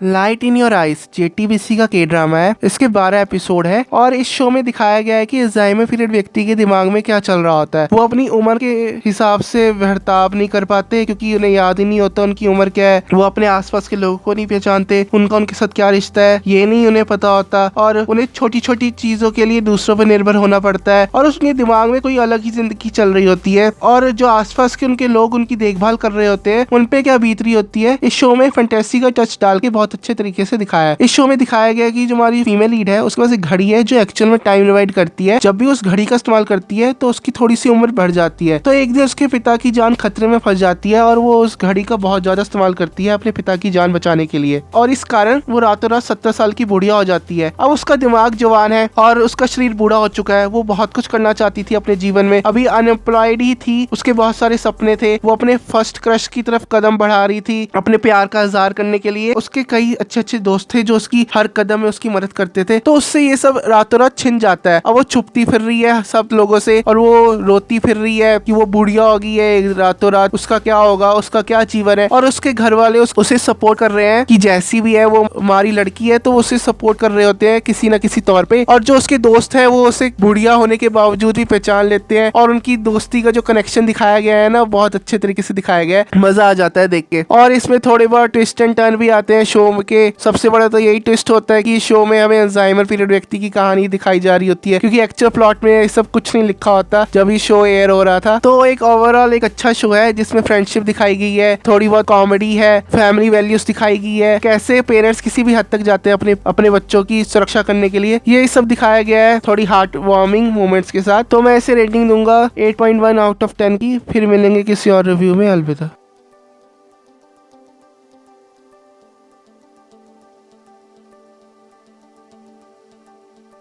Light in your eyes JTBC का के drama है। इसके 12 एपिसोड है और इस शो में दिखाया गया है कि अल्जाइमर पीरियड व्यक्ति के दिमाग में क्या चल रहा होता है। वो अपनी उम्र के हिसाब से बर्ताव नहीं कर पाते क्योंकि उन्हें याद ही नहीं होता उनकी उम्र क्या है। वो अपने आसपास के लोगों को नहीं पहचानते, उनके साथ क्या रिश्ता है ये नहीं उन्हें पता होता और उन्हें छोटी छोटी चीजों के लिए दूसरों पर निर्भर होना पड़ता है और उसके दिमाग में कोई अलग ही जिंदगी चल रही होती है और जो आसपास के उनके लोग उनकी देखभाल कर रहे होते हैं उन पे क्या बीत रही होती है। इस शो में फैंटेसी का टच डाल के बहुत अच्छे तरीके से दिखाया है। इस शो में दिखाया गया कि जो हमारी फीमेल लीड है उसके पास एक घड़ी है जो एक्चुअल में टाइम डिवाइड करती है। जब भी उस घड़ी का इस्तेमाल करती है तो उसकी थोड़ी सी उम्र बढ़ जाती है। तो एक दिन उसके पिता की जान खतरे में फंस जाती है और वो उस घड़ी का बहुत ज्यादा इस्तेमाल करती है अपने पिता की जान बचाने के लिए और इस कारण वो रातों रात 70 साल की बुढ़िया हो जाती है। अब उसका दिमाग जवान है और उसका शरीर बूढ़ा हो चुका है। वो बहुत कुछ करना चाहती थी अपने जीवन में, अभी अनएम्प्लॉयड ही थी, उसके बहुत सारे सपने थे। वो अपने फर्स्ट क्रश की तरफ कदम बढ़ा रही थी अपने प्यार का इजहार करने के लिए। उसके कई अच्छे अच्छे दोस्त थे जो उसकी हर कदम में उसकी मदद करते थे। तो उससे ये सब रातों रात छिन जाता है। अब वो छुपती फिर रही है सब लोगों से और वो रोती फिर रही है कि वो बुढ़िया हो गई है रातों रात, उसका क्या होगा, उसका क्या जीवन है। और उसके घर वाले उसे सपोर्ट कर रहे हैं कि जैसी भी है वो हमारी लड़की है, तो उसे सपोर्ट कर रहे होते हैं किसी न किसी तौर पे। और जो उसके दोस्त है वो उसे बुढ़िया होने के बावजूद भी पहचान लेते हैं और उनकी दोस्ती का जो कनेक्शन दिखाया गया है ना बहुत अच्छे तरीके से दिखाया गया है। मजा आ जाता है देख के। और इसमें थोड़े बहुत ट्विस्ट एंड टर्न भी आते हैं शो के। सबसे बड़ा तो यही ट्विस्ट होता है कि शो में हमें अल्जाइमर पीरियड व्यक्ति की कहानी दिखाई जा रही होती है क्योंकि एक्चुअल प्लॉट में सब कुछ नहीं लिखा होता जब ये शो एयर हो रहा था। तो एक ओवरऑल एक अच्छा शो है जिसमें फ्रेंडशिप दिखाई गई है, थोड़ी बहुत कॉमेडी है, फैमिली वैल्यूज दिखाई गई है, कैसे पेरेंट्स किसी भी हद तक जाते हैं अपने बच्चों की सुरक्षा करने के लिए, ये सब दिखाया गया है थोड़ी हार्ट वार्मिंग मोमेंट्स के साथ। तो मैं इसे रेटिंग दूंगा 8.1 आउट ऑफ 10 की। फिर मिलेंगे किसी और रिव्यू में। अलविदा।